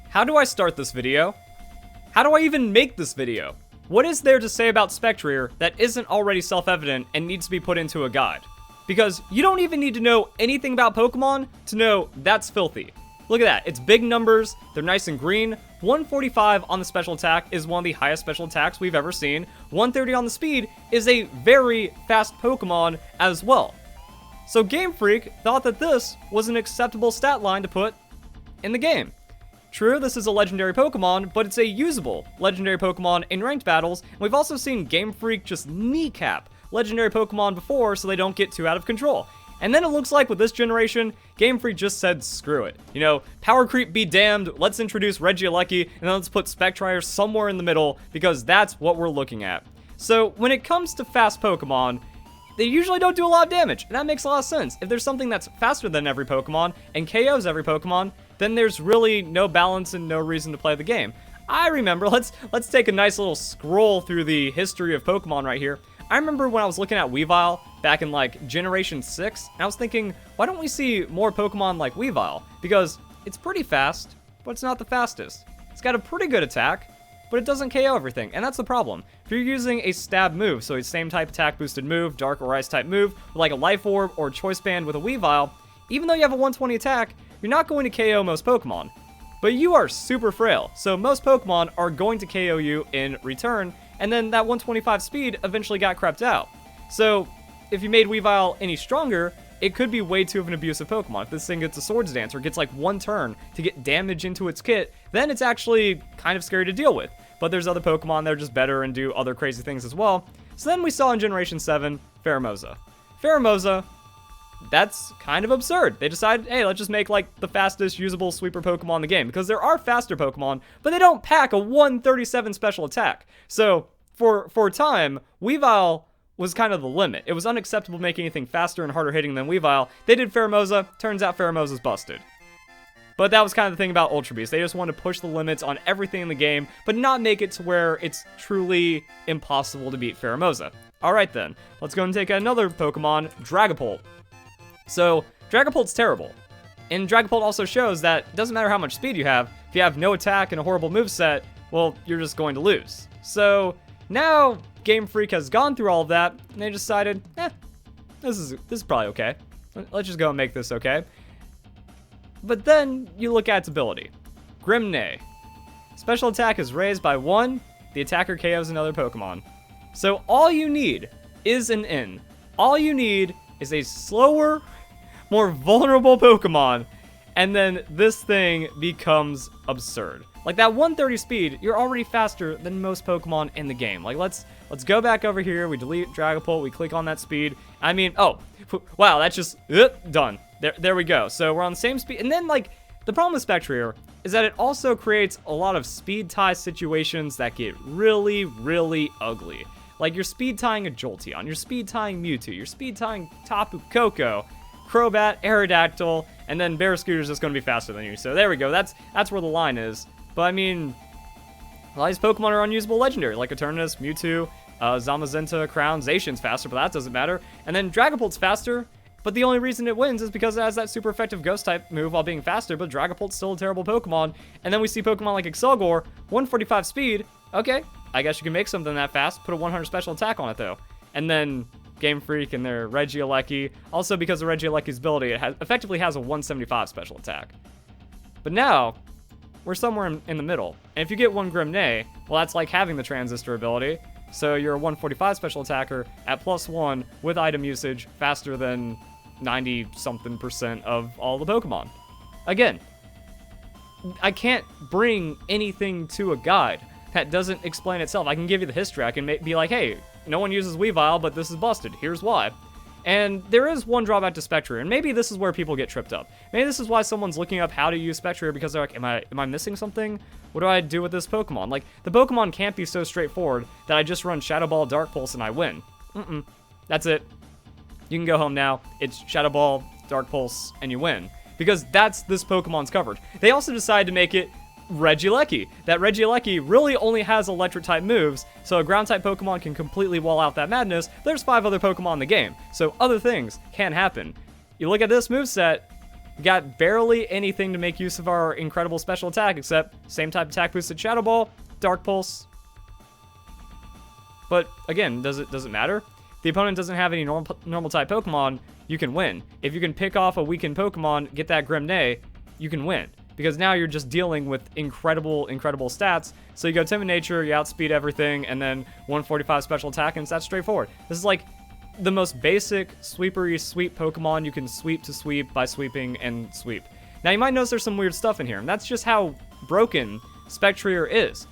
How do I start this video? How do I even make this video? What is there to say about Spectrier that isn't already self-evident and needs to be put into a guide? Because you don't even need to know anything about Pokemon to know that's filthy. Look at that, it's big numbers, they're nice and green. 145 on the special attack is one of the highest special attacks we've ever seen. 130 on the speed is a very fast Pokemon as well. So Gamefreak thought that this was an acceptable stat line to put in the game. True, this is a legendary Pokemon, but it's a usable legendary Pokemon in ranked battles, and we've also seen Gamefreak just kneecap legendary Pokemon before so they don't get too out of control. And then it looks like with this generation, Gamefreak just said screw it. You know, power creep be damned, let's introduce Regieleki, and then let's put Spectrier somewhere in the middle, because that's what we're looking at. So when it comes to fast Pokemon, they usually don't do a lot of damage, and that makes a lot of sense. If there's something that's faster than every Pokemon, and KOs every Pokemon, then there's really no balance and no reason to play the game. I remember, let's take a nice little scroll through the history of Pokemon right here. I remember when I was looking at Weavile back in like Generation 6, and I was thinking, why don't we see more Pokemon like Weavile? Because it's pretty fast, but it's not the fastest. It's got a pretty good attack, but it doesn't KO everything, and that's the problem. If you're using a stab move, so a same type attack boosted move, dark or ice type move, with like a life orb or choice band with a Weavile, even though you have a 120 attack, you're not going to KO most Pokemon. But you are super frail, so most Pokemon are going to KO you in return, and then that 125 speed eventually got crept out. So if you made Weavile any stronger, it could be way too of an abusive Pokemon. If this thing gets a Swords Dance or gets like one turn to get damage into its kit, then it's actually kind of scary to deal with. But there's other Pokemon that are just better and do other crazy things as well. So then we saw in Generation 7, Pheromosa. Pheromosa, that's kind of absurd. They decided, hey, let's just make like the fastest usable sweeper Pokemon in the game, because there are faster Pokemon, but they don't pack a 137 special attack. So for a time, Weavile was kind of the limit. It was unacceptable to make anything faster and harder hitting than Weavile. They did Pheromosa, turns out Pheromosa's busted. But that was kind of the thing about Ultra Beast. They just want to push the limits on everything in the game, but not make it to where it's truly impossible to beat Pheromosa. Alright then, let's go and take another Pokemon, Dragopole. So, Dragopole's terrible. And Dragopole also shows that it doesn't matter how much speed you have, if you have no attack and a horrible moveset, well, you're just going to lose. So, now Gamefreak has gone through all of that, and they decided, this is probably okay. Let's just go and make this okay. But then, you look at its ability. Grimnay. Special attack is raised by 1, the attacker KOs another Pokemon. So all you need is an in. All you need is a slower, more vulnerable Pokemon, and then this thing becomes absurd. Like that 130 speed, you're already faster than most Pokemon in the game. Like let's go back over here, we delete Dragopole, we click on that speed. I mean, oh, wow, that's just, done. There we go. So we're on the same speed, and then like, the problem with Spectrier is that it also creates a lot of speed tie situations that get really, really ugly. Like you're speed tying a Jolteon, you're speed tying Mewtwo, you're speed tying Tapu Koko, Crobat, Aerodactyl, and then Barrascooter's just going to be faster than you. So there we go, that's where the line is. But I mean, a lot of these Pokemon are unusable legendary, like Eternatus, Mewtwo, Zamazenta, Crown, Zacian's faster, but that doesn't matter. And then Dragopole's faster, but the only reason it wins is because it has that super effective Ghost type move while being faster, but Dragopole's still a terrible Pokemon. And then we see Pokemon like Excelgor, 145 speed, okay, I guess you can make something that fast, put a 100 special attack on it though. And then Gamefreak and their Regieleki, also because of Regieleki's ability, it effectively has a 175 special attack. But now, we're somewhere in the middle. And if you get one Grimnay, well that's like having the Transistor ability. So you're a 145 special attacker at +1 with item usage, faster than 90-something% of all the Pokemon. Again, I can't bring anything to a guide that doesn't explain itself. I can give you the history. I can be like, hey, no one uses Weavile, but this is busted. Here's why. And there is one drawback to Spectrier, and maybe this is where people get tripped up. Maybe this is why someone's looking up how to use Spectrier, because they're like, am I missing something? What do I do with this Pokemon? Like, the Pokemon can't be so straightforward that I just run Shadow Ball, Dark Pulse, and I win. That's it. You can go home now. It's Shadow Ball, Dark Pulse, and you win. Because that's this Pokemon's coverage. They also decided to make it Regieleki. That Regieleki really only has electric type moves, so a ground type Pokemon can completely wall out that madness. There's 5 other Pokemon in the game, so other things can happen. You look at this moveset, We got barely anything to make use of our incredible special attack, except same type attack boosted Shadow Ball, Dark Pulse. But again, does it matter? If the opponent doesn't have any normal type Pokemon, you can win. If you can pick off a weakened Pokemon, get that Grimnay, you can win. Because now you're just dealing with incredible stats. So you go Timid Nature, you outspeed everything, and then 145 special attack, and it's that straightforward. This is like the most basic sweepery sweep Pokemon you can sweep to sweep by sweeping and sweep. Now you might notice there's some weird stuff in here, and that's just how broken Spectrier is.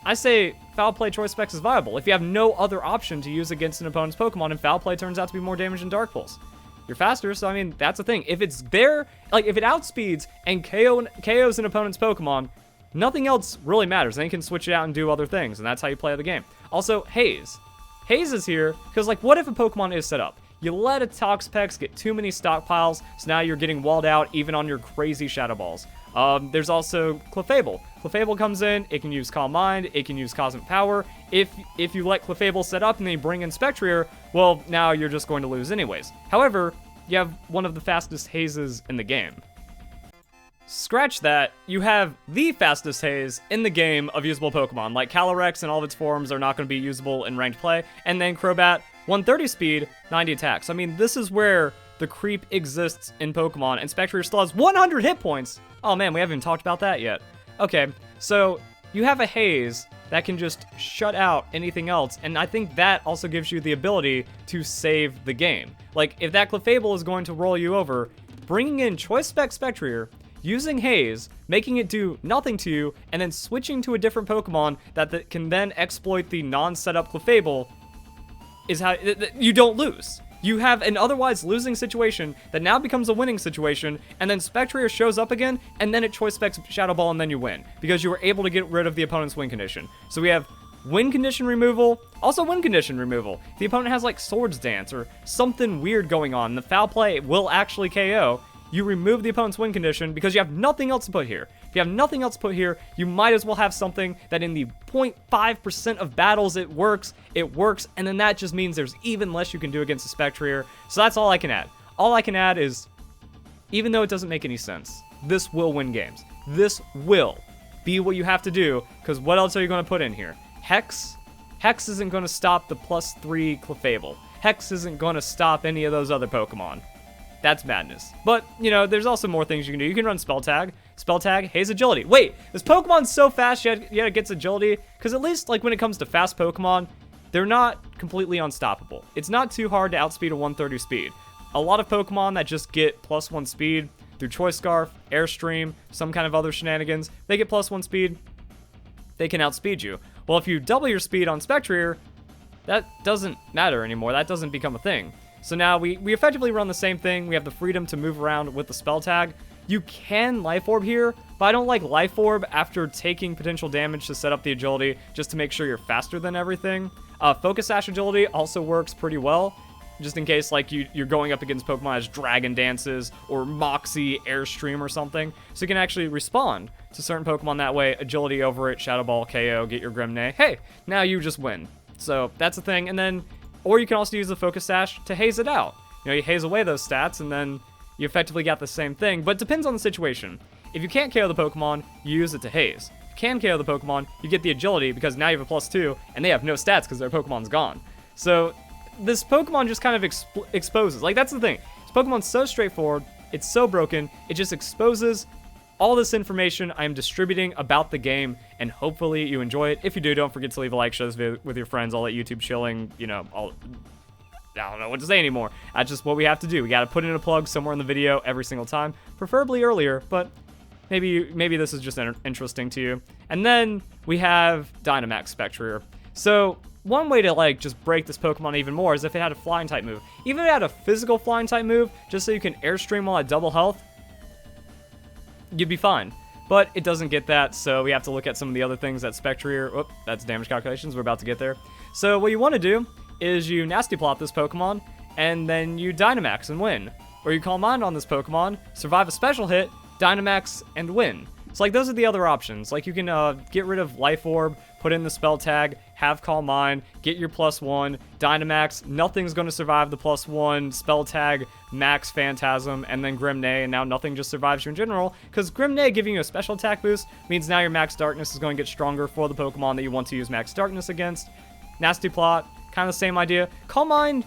I say Foul Play Choice Specs is viable if you have no other option to use against an opponent's Pokemon, and Foul Play turns out to be more damage than Dark Pulse. You're faster, so I mean, that's the thing. If it's there, like if it outspeeds and KOs an opponent's Pokemon, nothing else really matters. Then you can switch it out and do other things, and that's how you play the game. Also, Haze. Haze is here, because like, what if a Pokemon is set up? You let a Toxapex get too many stockpiles, so now you're getting walled out even on your crazy Shadow Balls. There's also Clefable. Clefable comes in, it can use Calm Mind, it can use Cosmic Power. If you let Clefable set up and then you bring in Spectrier, well, now you're just going to lose anyways. However, you have one of the fastest Hazes in the game. Scratch that, you have the fastest Haze in the game of usable Pokemon, like Calyrex and all of its forms are not going to be usable in ranked play, and then Crobat, 130 speed, 90 attacks. I mean, this is where the creep exists in Pokemon, and Spectrier still has 100 hit points! Oh man, we haven't even talked about that yet. Okay, so you have a Haze that can just shut out anything else, and I think that also gives you the ability to save the game. Like, if that Clefable is going to roll you over, bringing in Choice Spec Spectrier, using Haze, making it do nothing to you, and then switching to a different Pokemon that can then exploit the non-setup Clefable is how you don't lose. You have an otherwise losing situation that now becomes a winning situation, and then Spectrier shows up again, and then it Choice Specs Shadow Ball, and then you win, because you were able to get rid of the opponent's win condition. So we have win condition removal, also win condition removal. If the opponent has like Swords Dance or something weird going on, the Foul Play will actually KO, you remove the opponent's win condition because you have nothing else to put here. If you have nothing else to put here, you might as well have something that in the 0.5% of battles it works, and then that just means there's even less you can do against the Spectrier. So that's all I can add. All I can add is, even though it doesn't make any sense, this will win games. This will be what you have to do, because what else are you going to put in here? Hex? Hex isn't going to stop the +3 Clefable. Hex isn't going to stop any of those other Pokemon. That's madness. But, you know, there's also more things you can do. You can run Spell Tag. Spell Tag, Haze Agility. Wait, this Pokemon's so fast yet it gets Agility? Because at least, like, when it comes to fast Pokemon, they're not completely unstoppable. It's not too hard to outspeed a 130 speed. A lot of Pokemon that just get +1 speed through Choice Scarf, Airstream, some kind of other shenanigans, they get +1 speed, they can outspeed you. Well, if you double your speed on Spectrier, that doesn't matter anymore. That doesn't become a thing. So now we effectively run the same thing. We have the freedom to move around with the Spell Tag. You can Life Orb here, but I don't like Life Orb after taking potential damage to set up the agility just to make sure you're faster than everything. Focus Sash agility also works pretty well, just in case like you're going up against Pokemon as Dragon Dances or Moxie, Airstream or something. So you can actually respond to certain Pokemon that way, agility over it, Shadow Ball, KO, get your Grimnay. Hey, now you just win. So that's the thing, and then or you can also use the Focus Sash to haze it out. You know, you haze away those stats, and then you effectively got the same thing, but it depends on the situation. If you can't KO the Pokemon, you use it to haze. If you can KO the Pokemon, you get the agility, because now you have a +2, and they have no stats because their Pokemon's gone. So, this Pokemon just kind of exposes. Like, that's the thing. This Pokemon's so straightforward, it's so broken, it just exposes all this information I am distributing about the game, and hopefully you enjoy it. If you do, don't forget to leave a like, share this video with your friends, all that YouTube chilling, you know, I don't know what to say anymore. That's just what we have to do. We got to put in a plug somewhere in the video every single time, preferably earlier, but maybe this is just interesting to you. And then we have Dynomax Spectreer. So one way to like just break this Pokemon even more is if it had a flying type move. Even if it had a physical flying type move, just so you can Airstream while at double health, you'd be fine. But it doesn't get that, so we have to look at some of the other things that Spectrier, whoop, that's damage calculations, we're about to get there. So what you want to do is you Nasty Plot this Pokemon, and then you Dynamax and win. Or you Calm Mind on this Pokemon, survive a special hit, Dynamax, and win. So like those are the other options. Like you can get rid of Life Orb, put in the spell tag, have Calm Mind, get your +1, Dynomax, nothing's going to survive the +1, spell tag, max Phantasm, and then Grimnay, and now nothing just survives you in general, because Grimnay giving you a special attack boost means now your Max Darkness is going to get stronger for the Pokemon that you want to use Max Darkness against. Nasty Plot, kind of the same idea. Calm Mind,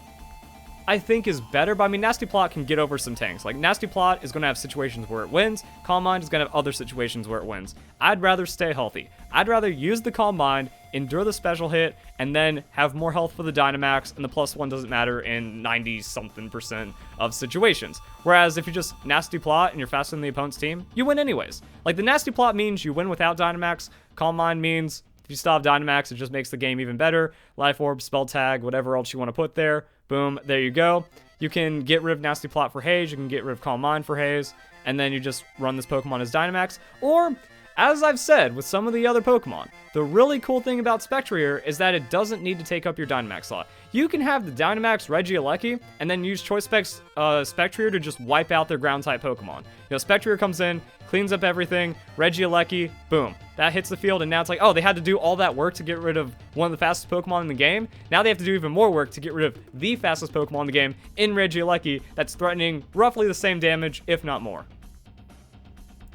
I think, is better, but I mean, Nasty Plot can get over some tanks. Like, Nasty Plot is going to have situations where it wins. Calm Mind is going to have other situations where it wins. I'd rather stay healthy. I'd rather use the Calm Mind, endure the special hit, and then have more health for the Dynomax, and the +1 doesn't matter in 90-something% of situations. Whereas if you just Nasty Plot and you're faster than the opponent's team, you win anyways. Like, the Nasty Plot means you win without Dynomax. Calm Mind means if you still have Dynomax, it just makes the game even better. Life Orb, Spell Tag, whatever else you want to put there. Boom, there you go. You can get rid of Nasty Plot for Haze, you can get rid of Calm Mind for Haze, and then you just run this Pokemon as Dynomax. Or, as I've said with some of the other Pokemon, the really cool thing about Spectrier is that it doesn't need to take up your Dynamax slot. You can have the Dynamax Regieleki and then use Choice Specs Spectrier to just wipe out their ground-type Pokemon. You know, Spectrier comes in, cleans up everything, Regieleki, boom. That hits the field, and now it's like, oh, they had to do all that work to get rid of one of the fastest Pokemon in the game. Now they have to do even more work to get rid of the fastest Pokemon in the game in Regieleki that's threatening roughly the same damage, if not more.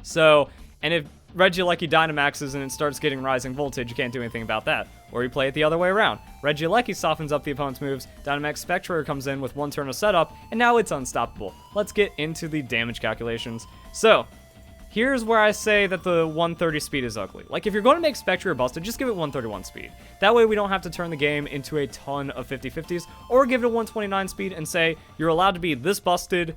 So, and if Regieleki Dynamaxes and it starts getting rising voltage, you can't do anything about that. Or you play it the other way around. Regieleki softens up the opponent's moves, Dynomax Spectreer comes in with one turn of setup, and now it's unstoppable. Let's get into the damage calculations. So, here's where I say that the 130 speed is ugly. Like, if you're going to make Spectrier busted, just give it 131 speed. That way we don't have to turn the game into a ton of 50-50s, or give it a 129 speed and say, you're allowed to be this busted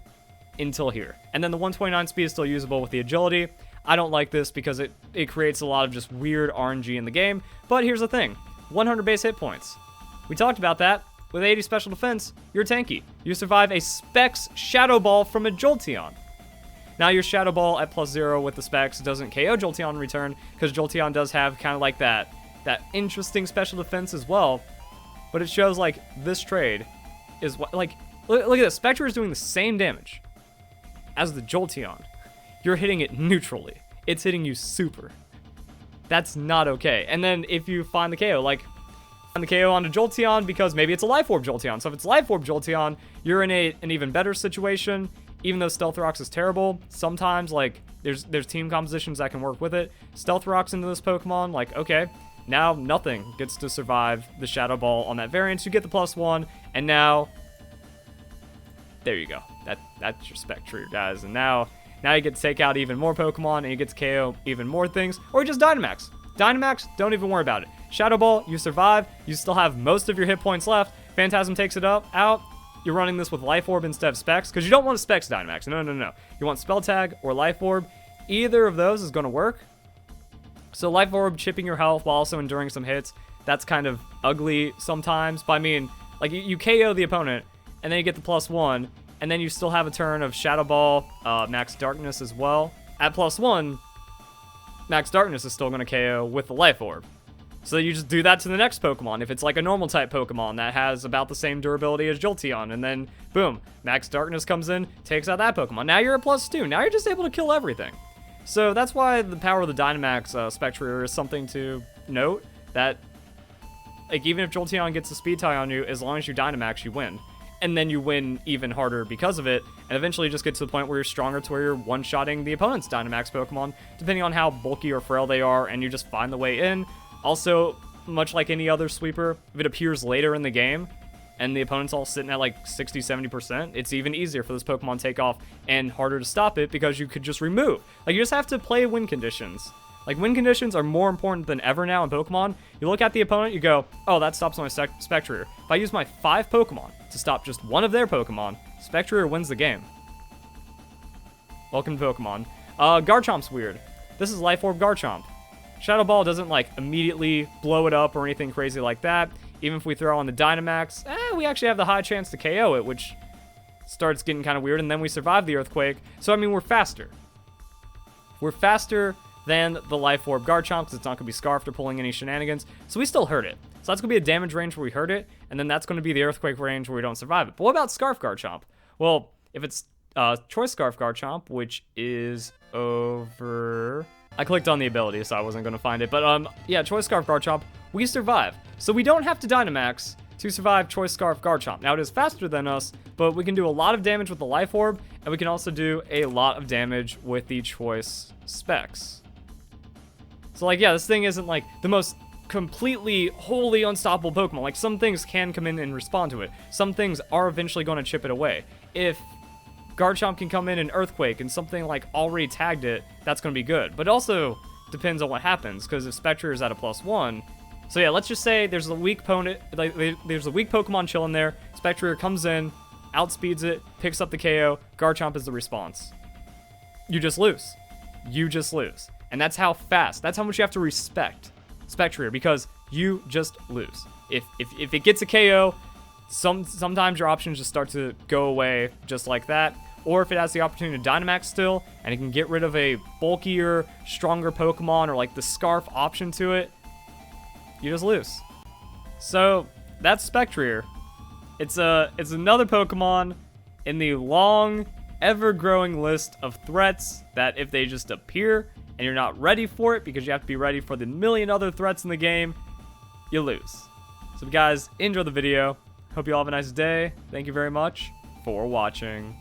until here. And then the 129 speed is still usable with the agility. I don't like this because it creates a lot of just weird RNG in the game, but here's the thing. 100 base hit points. We talked about that. With 80 special defense, you're tanky. You survive a Specs Shadow Ball from a Jolteon. Now your Shadow Ball at +0 with the Specs doesn't KO Jolteon in return, because Jolteon does have kind of like that interesting special defense as well, but it shows like this trade is what, like, look at this. Spectre is doing the same damage as the Jolteon. You're hitting it neutrally. It's hitting you super. That's not okay. And then if you find the KO, like, find the KO onto Jolteon because maybe it's a Life Orb Jolteon. So if it's Life Orb Jolteon, you're in an even better situation. Even though Stealth Rocks is terrible, sometimes, like, there's team compositions that can work with it. Stealth Rocks into this Pokemon, like, okay, now nothing gets to survive the Shadow Ball on that variant. You get the +1, and now, there you go. That's your Spectrier, guys. And now you get to take out even more Pokemon, and you get to KO even more things, or just Dynamax. Dynamax, don't even worry about it. Shadow Ball, you survive, you still have most of your hit points left. Phantasm takes it out. You're running this with Life Orb instead of Specs, because you don't want a Specs Dynamax. No. You want Spell Tag or Life Orb. Either of those is going to work. So Life Orb chipping your health while also enduring some hits, that's kind of ugly sometimes. But I mean, like, you KO the opponent, and then you get the +1, and then you still have a turn of Shadow Ball, Max Darkness as well. At +1, Max Darkness is still going to KO with the Life Orb. So you just do that to the next Pokemon. If it's like a normal type Pokemon that has about the same durability as Jolteon, and then boom, Max Darkness comes in, takes out that Pokemon. Now you're at +2. Now you're just able to kill everything. So that's why the power of the Dynomax Spectreer is something to note. That, like, even if Jolteon gets a speed tie on you, as long as you Dynamax, you win. And then you win even harder because of it, and eventually you just get to the point where you're stronger to where you're one-shotting the opponent's Dynamax Pokemon, depending on how bulky or frail they are, and you just find the way in. Also, much like any other sweeper, if it appears later in the game, and the opponent's all sitting at like 60-70%, it's even easier for this Pokemon to take off and harder to stop it because you could just remove. Like, you just have to play win conditions. Like, win conditions are more important than ever now in Pokemon. You look at the opponent, you go, oh, that stops my Spectrier. If I use my 5 Pokemon to stop just one of their Pokemon, Spectrier wins the game. Welcome to Pokemon. Garchomp's weird. This is Life Orb Garchomp. Shadow Ball doesn't, like, immediately blow it up or anything crazy like that. Even if we throw on the Dynamax, we actually have the high chance to KO it, which starts getting kind of weird, and then we survive the Earthquake. So, I mean, we're faster. We're faster than the Life Orb Garchomp, because it's not going to be Scarfed or pulling any shenanigans. So we still hurt it. So that's going to be a damage range where we hurt it, and then that's going to be the Earthquake range where we don't survive it. But what about Scarf Garchomp? Well, if it's Choice Scarf Garchomp, which is over I clicked on the ability, so I wasn't going to find it. But, yeah, Choice Scarf Garchomp, we survive. So we don't have to Dynomax to survive Choice Scarf Garchomp. Now, it is faster than us, but we can do a lot of damage with the Life Orb, and we can also do a lot of damage with the Choice Specs. So, like, yeah, this thing isn't, like, the most completely, wholly unstoppable Pokemon. Like, some things can come in and respond to it. Some things are eventually going to chip it away. If Garchomp can come in and Earthquake and something, like, already tagged it, that's going to be good. But it also depends on what happens, because if Spectrier is at a +1... So yeah, let's just say there's a weak opponent, like, there's a weak Pokemon chilling there, Spectrier comes in, outspeeds it, picks up the KO, Garchomp is the response. You just lose. You just lose. And that's how fast, that's how much you have to respect Spectrier, because you just lose. If it gets a KO, sometimes your options just start to go away just like that. Or if it has the opportunity to Dynamax still, and it can get rid of a bulkier, stronger Pokemon, or like the Scarf option to it, you just lose. So that's Spectrier. It's another Pokemon in the long, ever-growing list of threats that if they just appear and you're not ready for it because you have to be ready for the million other threats in the game, you lose. So guys, enjoy the video. Hope you all have a nice day. Thank you very much for watching.